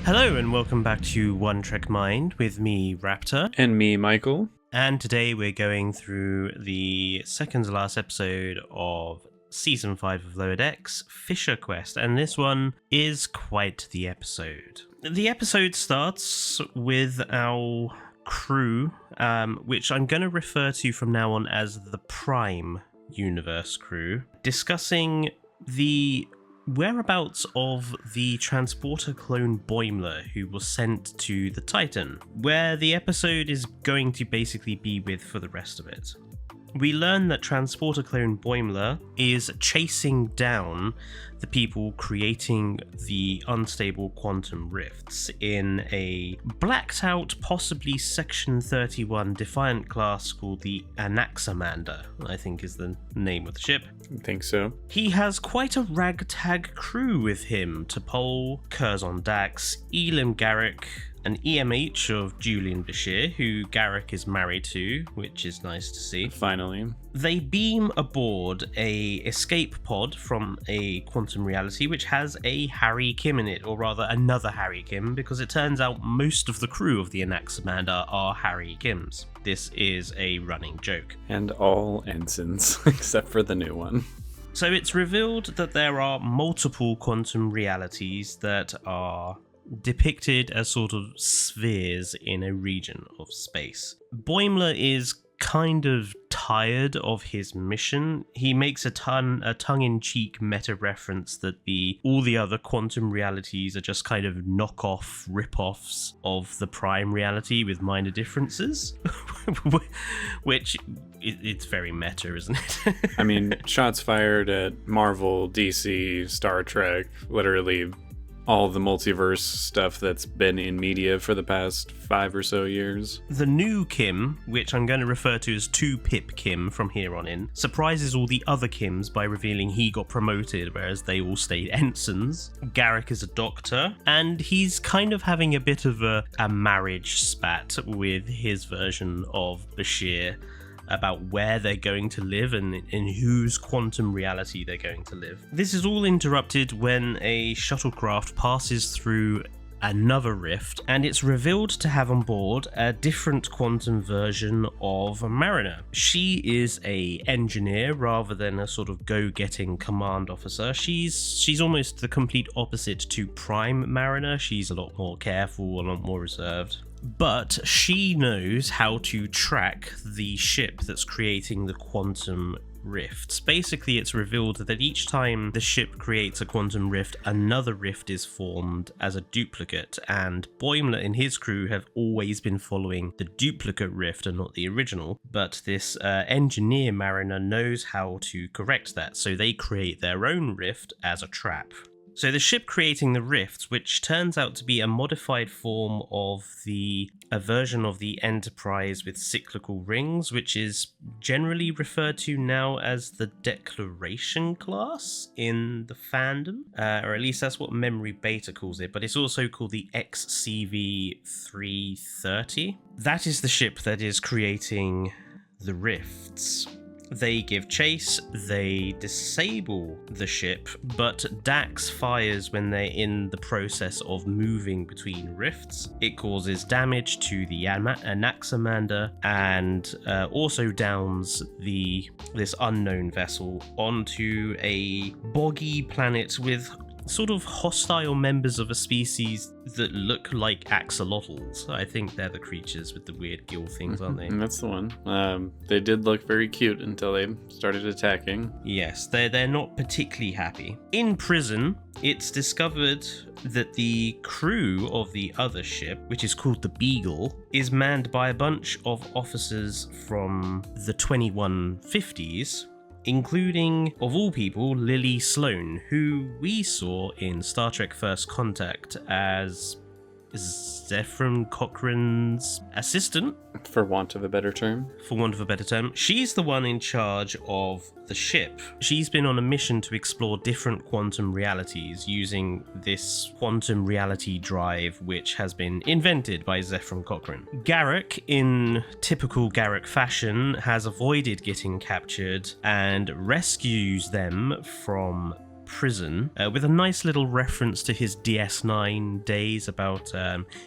Hello and welcome back to One Trek Mind with me, Raptor. And me, Michael. And today we're going through the second to last episode of Season 5 of Lower Decks, Fissure Quest, and this one is quite the episode. The episode starts with our crew, which I'm going to refer to from now on as the Prime Universe crew, discussing the whereabouts of the transporter clone Boimler who was sent to the Titan, where the episode is going to basically be with for the rest of it. We learn that transporter clone Boimler is chasing down the people creating the unstable quantum rifts in a blacked out, possibly Section 31 Defiant class called the Anaximander, I think is the name of the ship. I think so. He has quite a ragtag crew with him: T'Pol, Curzon Dax, Elim Garrick, an EMH of Julian Bashir, who Garrick is married to, which is nice to see. Finally. They beam aboard a escape pod from a quantum reality which has a Harry Kim in it, or rather another Harry Kim, because it turns out most of the crew of the Anaximander are Harry Kims. This is a running joke. And all ensigns, except for the new one. So it's revealed that there are multiple quantum realities that are depicted as sort of spheres in a region of space. Boimler is kind of tired of his mission. He makes a tongue-in-cheek meta-reference that all the other quantum realities are just kind of knockoff rip-offs of the prime reality with minor differences, which it's very meta, isn't it? I mean, shots fired at Marvel, DC, Star Trek, literally all the multiverse stuff that's been in media for the past 5 or so years. The new Kim, which I'm going to refer to as 2-Pip Kim from here on in, surprises all the other Kims by revealing he got promoted, whereas they all stayed ensigns. Garrick is a doctor, and he's kind of having a bit of a marriage spat with his version of Bashir about where they're going to live and in whose quantum reality they're going to live. This is all interrupted when a shuttlecraft passes through another rift, and it's revealed to have on board a different quantum version of Mariner. She is a engineer rather than a sort of go-getting command officer. She's almost the complete opposite to Prime Mariner. She's a lot more careful, a lot more reserved. But she knows how to track the ship that's creating the quantum rifts. Basically, it's revealed that each time the ship creates a quantum rift, another rift is formed as a duplicate, and Boimler and his crew have always been following the duplicate rift and not the original, but this engineer Mariner knows how to correct that, so they create their own rift as a trap. So the ship creating the rifts, which turns out to be a modified form of a version of the Enterprise with cyclical rings, which is generally referred to now as the Declaration class in the fandom, or at least that's what Memory Beta calls it, but it's also called the XCV-330. That is the ship that is creating the rifts. They give chase, they disable the ship, but Dax fires when they're in the process of moving between rifts. It causes damage to the Anaximander and also downs this unknown vessel onto a boggy planet with sort of hostile members of a species that look like axolotls. I think they're the creatures with the weird gill things, aren't they? That's the one. They did look very cute until they started attacking. Yes, they're not particularly happy. In prison, it's discovered that the crew of the other ship, which is called the Beagle, is manned by a bunch of officers from the 2150s, including, of all people, Lily Sloan, who we saw in Star Trek First Contact as Zefram Cochrane's assistant. For want of a better term. She's the one in charge of the ship. She's been on a mission to explore different quantum realities using this quantum reality drive, which has been invented by Zefram Cochrane. Garrick, in typical Garrick fashion, has avoided getting captured and rescues them from prison with a nice little reference to his DS9 days about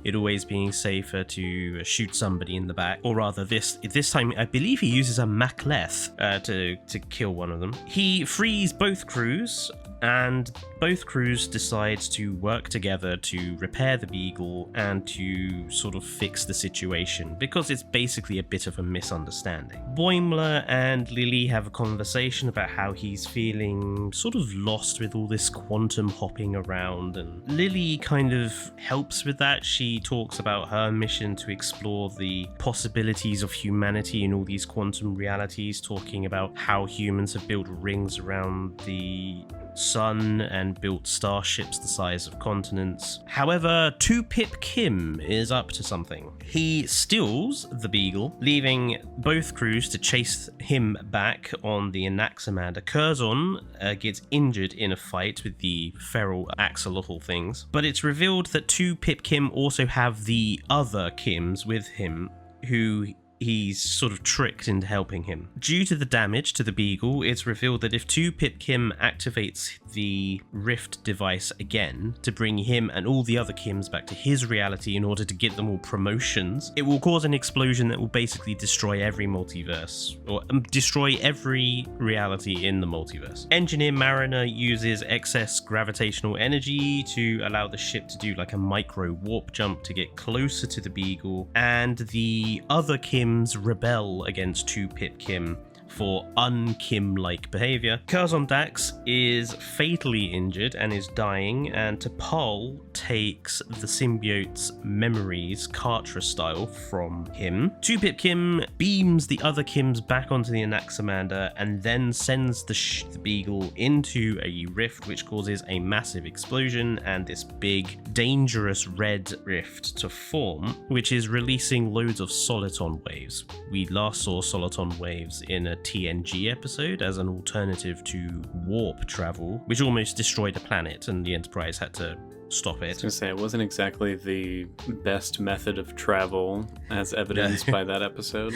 it always being safer to shoot somebody in the back, or rather this time I believe he uses a Macleth to kill one of them. He frees both crews, and both crews decide to work together to repair the Beagle and to sort of fix the situation, because it's basically a bit of a misunderstanding. Boimler and Lily have a conversation about how he's feeling sort of lost with all this quantum hopping around, and Lily kind of helps with that. She talks about her mission to explore the possibilities of humanity in all these quantum realities, talking about how humans have built rings around the sun and built starships the size of continents. However, 2-Pip Kim is up to something. He steals the Beagle, leaving both crews to chase him back on the Anaximander. Curzon gets injured in a fight with the feral axolotl things, but it's revealed that 2-Pip Kim also have the other Kims with him, who he's sort of tricked into helping him. Due to the damage to the Beagle, it's revealed that if 2-Pip Kim activates the Rift device again to bring him and all the other Kims back to his reality in order to get them all promotions, it will cause an explosion that will basically destroy every multiverse, or destroy every reality in the multiverse. Engineer Mariner uses excess gravitational energy to allow the ship to do like a micro warp jump to get closer to the Beagle, and the other Kims rebel against 2-Pip Kim for un-Kim-like behavior. Curzon Dax is fatally injured and is dying, and T'Pol takes the symbiote's memories, Kartra style, from him. 2-Pip Kim beams the other Kims back onto the Anaximander and then sends the Beagle into a rift, which causes a massive explosion and this big, dangerous red rift to form, which is releasing loads of soliton waves. We last saw soliton waves in a TNG episode as an alternative to warp travel, which almost destroyed a planet, and the Enterprise had to stop it. I was going to say, it wasn't exactly the best method of travel, as evidenced by that episode.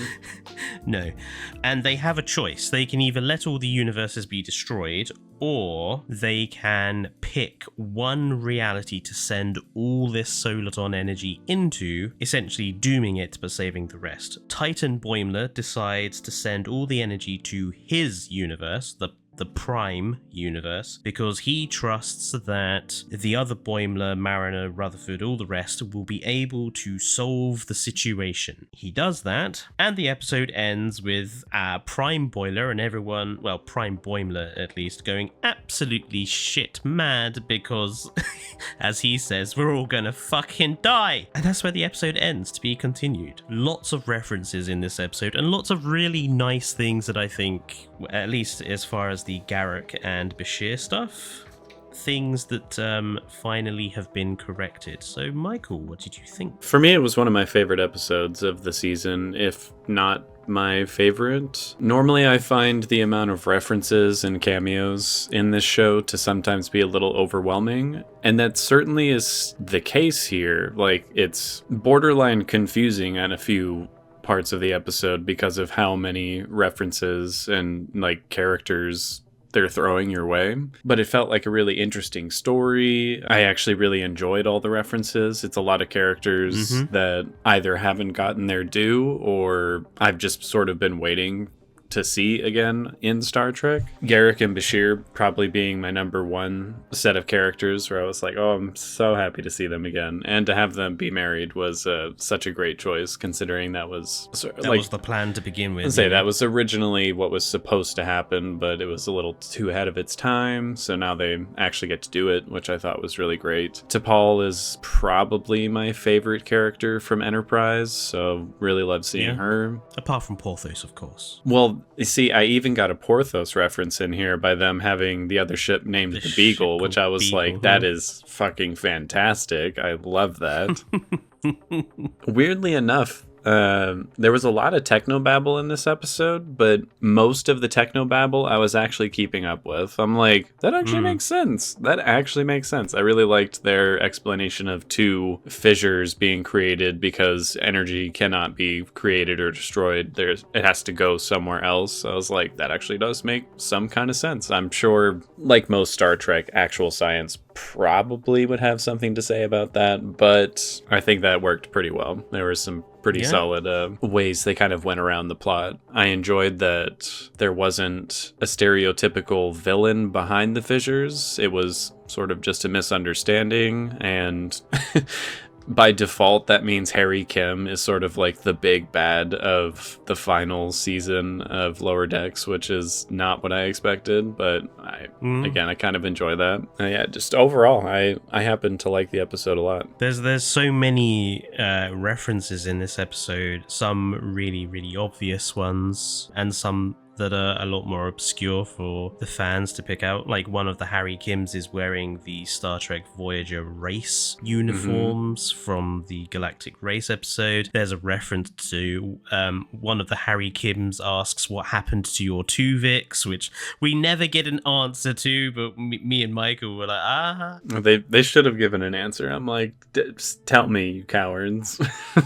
No. And they have a choice. They can either let all the universes be destroyed, or they can pick one reality to send all this soliton energy into, essentially dooming it but saving the rest. Titan Boimler decides to send all the energy to his universe, the Prime universe, because he trusts that the other Boimler, Mariner, Rutherford, all the rest will be able to solve the situation. He does that, and the episode ends with Prime Boiler and everyone, well, Prime Boimler at least, going absolutely shit mad because, as he says, we're all gonna fucking die. And that's where the episode ends, to be continued. Lots of references in this episode, and lots of really nice things that I think, at least as far as the Garak and Bashir stuff, things that finally have been corrected. So, Michael, what did you think? For me, it was one of my favorite episodes of the season, if not my favorite. Normally, I find the amount of references and cameos in this show to sometimes be a little overwhelming, and that certainly is the case here. Like, it's borderline confusing on a few parts of the episode because of how many references and like characters they're throwing your way, but it felt like a really interesting story. I actually really enjoyed all the references. It's a lot of characters that either haven't gotten their due or I've just sort of been waiting to see again in Star Trek. Garak and Bashir probably being my number one set of characters where I was like, oh, I'm so happy to see them again. And to have them be married was such a great choice, considering that was the plan to begin with. That was originally what was supposed to happen, but it was a little too ahead of its time. So now they actually get to do it, which I thought was really great. T'Pol is probably my favorite character from Enterprise, so really love seeing her. Apart from Porthos, of course. Well, you see, I even got a Porthos reference in here by them having the other ship named the Beagle, which I was like, that is fucking fantastic. I love that. Weirdly enough, There was a lot of technobabble in this episode, but most of the technobabble I was actually keeping up with. I'm like, that actually makes sense. That actually makes sense. I really liked their explanation of 2 fissures being created because energy cannot be created or destroyed. It has to go somewhere else. I was like, that actually does make some kind of sense. I'm sure, like most Star Trek, actual science probably would have something to say about that, but I think that worked pretty well. There were some pretty solid ways they kind of went around the plot. I enjoyed that there wasn't a stereotypical villain behind the fissures. It was sort of just a misunderstanding, and by default, that means Harry Kim is sort of like the big bad of the final season of Lower Decks, which is not what I expected, but I kind of enjoy that. Yeah, just overall, I happen to like the episode a lot. There's so many references in this episode, some really, really obvious ones, and some that are a lot more obscure for the fans to pick out. Like, one of the Harry Kims is wearing the Star Trek Voyager race uniforms from the Galactic Race episode. There's a reference to one of the Harry Kims asks what happened to your Tuvix, which we never get an answer to, but me and Michael were like, They should have given an answer. I'm like, tell me, you cowards.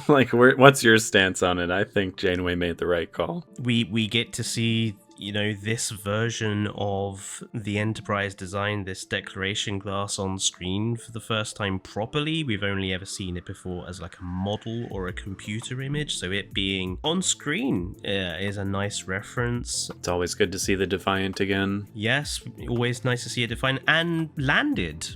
Like, what's your stance on it? I think Janeway made the right call. We get to see, you know, this version of the Enterprise design, this declaration glass on screen for the first time properly. We've only ever seen it before as like a model or a computer image, so it being on screen is a nice reference. It's always good to see the Defiant again. Yes, always nice to see it Defiant and landed,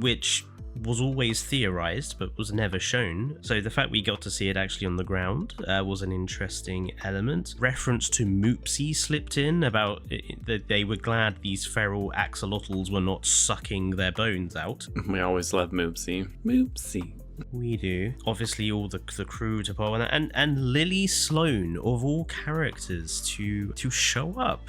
which was always theorized but was never shown, so the fact we got to see it actually on the ground was an interesting element. Reference to Moopsy slipped in about that they were glad these feral axolotls were not sucking their bones out. We always love Moopsy. We do. Obviously, all the crew to pull and Lily Sloan, of all characters, to show up.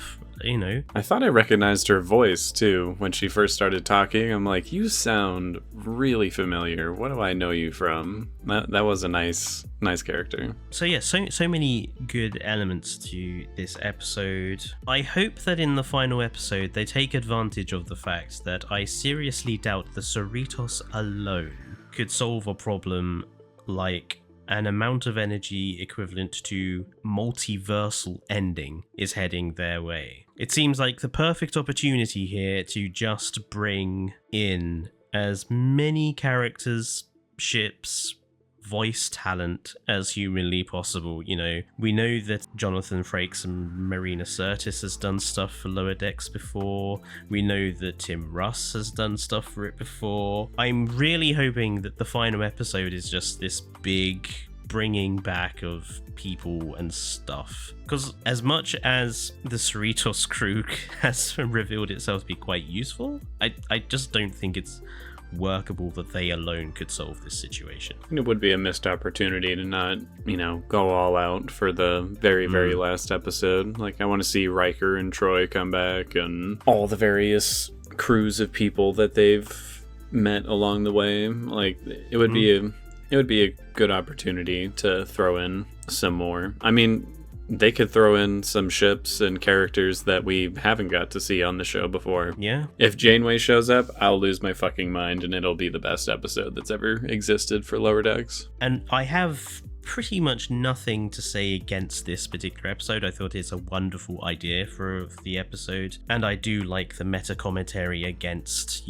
You know, I thought I recognized her voice too when she first started talking. I'm like, you sound really familiar. What do I know you from? That was a nice character. So yeah, so many good elements to this episode. I hope that in the final episode they take advantage of the fact that I seriously doubt the Cerritos alone could solve a problem like an amount of energy equivalent to multiversal ending is heading their way. It seems like the perfect opportunity here to just bring in as many characters, ships, voice talent as humanly possible. You know, we know that Jonathan Frakes and Marina Sirtis has done stuff for Lower Decks before. We know that Tim Russ has done stuff for it before. I'm really hoping that the final episode is just this big bringing back of people and stuff, because as much as the Cerritos crew has revealed itself to be quite useful, I just don't think it's workable that they alone could solve this situation. It would be a missed opportunity to not, go all out for the very, very last episode. Like, I want to see Riker and Troy come back and all the various crews of people that they've met along the way. Like, it would be a good opportunity to throw in some more. I mean, they could throw in some ships and characters that we haven't got to see on the show before. Yeah. If Janeway shows up, I'll lose my fucking mind and it'll be the best episode that's ever existed for Lower Decks. And I have pretty much nothing to say against this particular episode. I thought it's a wonderful idea for the episode, and I do like the meta commentary against,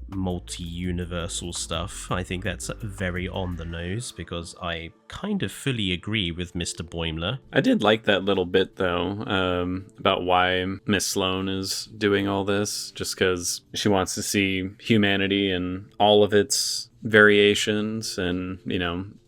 multi-universal stuff. I think that's very on the nose, because I kind of fully agree with Mr. Boimler. I did like that little bit though, about why Miss Sloan is doing all this, just because she wants to see humanity and all of its variations and,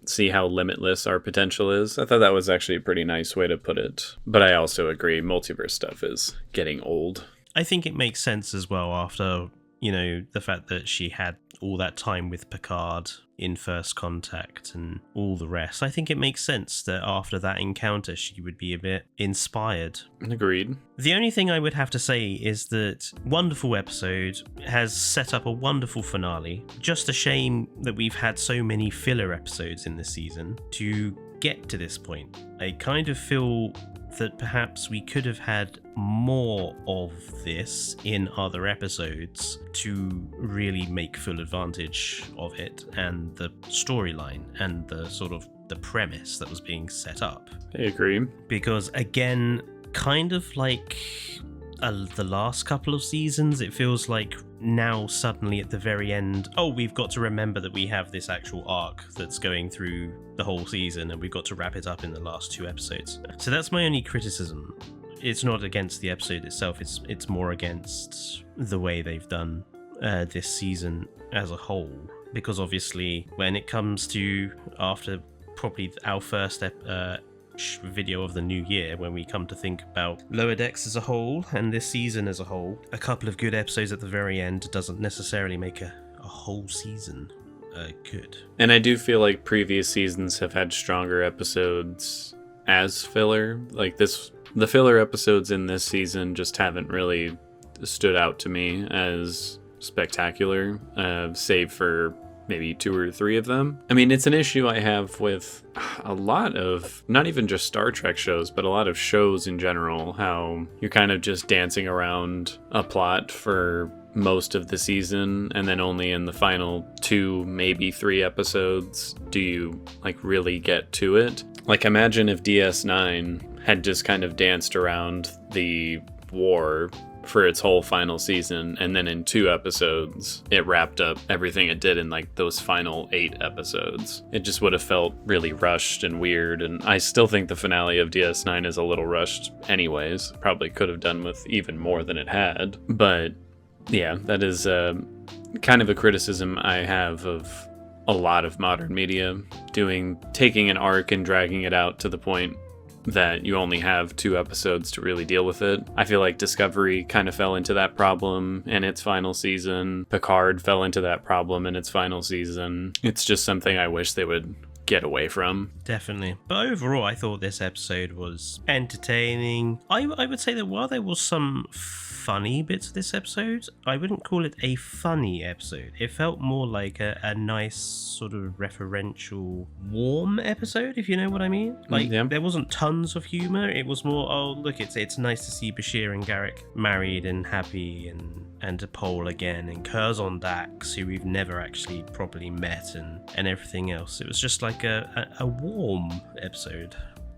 see how limitless our potential is. I thought that was actually a pretty nice way to put it. But I also agree, multiverse stuff is getting old. I think it makes sense as well after, the fact that she had all that time with Picard in First Contact and all the rest. I think it makes sense that after that encounter she would be a bit inspired. Agreed. The only thing I would have to say is that wonderful episode, has set up a wonderful finale. Just a shame that we've had so many filler episodes in this season to get to this point. I kind of feel that perhaps we could have had more of this in other episodes to really make full advantage of it and the storyline and the sort of the premise that was being set up. I agree. Because again, kind of like the last couple of seasons, it feels like now suddenly at the very end, oh, we've got to remember that we have this actual arc that's going through the whole season and we've got to wrap it up in the last 2 episodes. So that's my only criticism. It's not against the episode itself, it's more against the way they've done this season as a whole. Because obviously when it comes to after probably our first video of the new year, when we come to think about Lower Decks as a whole and this season as a whole, a couple of good episodes at the very end doesn't necessarily make a whole season good. And I do feel like previous seasons have had stronger episodes as filler. Like the filler episodes in this season just haven't really stood out to me as spectacular, save for maybe 2 or 3 of them. I mean, it's an issue I have with a lot of, not even just Star Trek shows, but a lot of shows in general, how you're kind of just dancing around a plot for most of the season, and then only in the final 2, maybe 3 episodes do you like really get to it. Like, imagine if DS9 had just kind of danced around the war for its whole final season, and then in 2 episodes it wrapped up everything it did in like those final 8 episodes. It just would have felt really rushed and weird, and I still think the finale of DS9 is a little rushed anyways. Probably could have done with even more than it had. But yeah, that is kind of a criticism I have of a lot of modern media, taking an arc and dragging it out to the point that you only have 2 episodes to really deal with it. I feel like Discovery kind of fell into that problem in its final season. Picard fell into that problem in its final season. It's just something I wish they would get away from. Definitely. But overall, I thought this episode was entertaining. I would say that while there was some funny bits of this episode, I wouldn't call it a funny episode. It felt more like a nice sort of referential, warm episode, if you know what I mean. Like, There wasn't tons of humor. It was more, oh, look, it's nice to see Bashir and Garrick married and happy and to Pole again, and Curzon Dax, who we've never actually properly met, and everything else. It was just like a warm episode.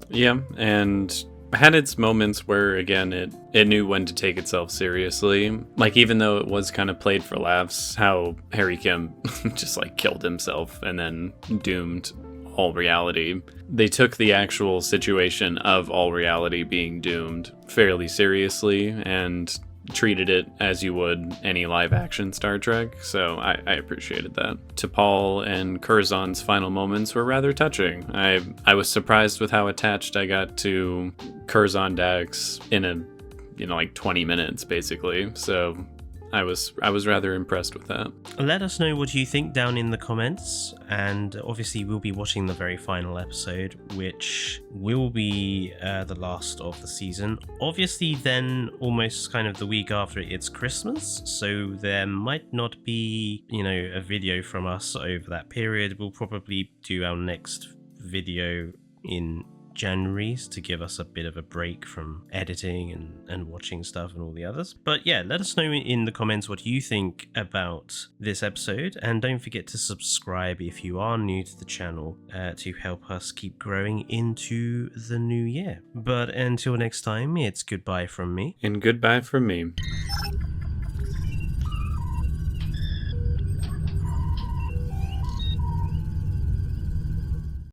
Yeah, and had its moments where, again, it knew when to take itself seriously. Like, even though it was kind of played for laughs, how Harry Kim just like killed himself and then doomed all reality. They took the actual situation of all reality being doomed fairly seriously and treated it as you would any live action Star Trek, so I appreciated that. T'Pol and Curzon's final moments were rather touching. I was surprised with how attached I got to Curzon Dax in like 20 minutes basically, so I was rather impressed with that. Let us know what you think down in the comments, and obviously we'll be watching the very final episode, which will be the last of the season. Obviously then almost kind of the week after it's Christmas, so there might not be, a video from us over that period. We'll probably do our next video in January to give us a bit of a break from editing and watching stuff and all the others. But yeah, let us know in the comments what you think about this episode, and don't forget to subscribe if you are new to the channel to help us keep growing into the new year. But until next time, it's goodbye from me. And goodbye from me.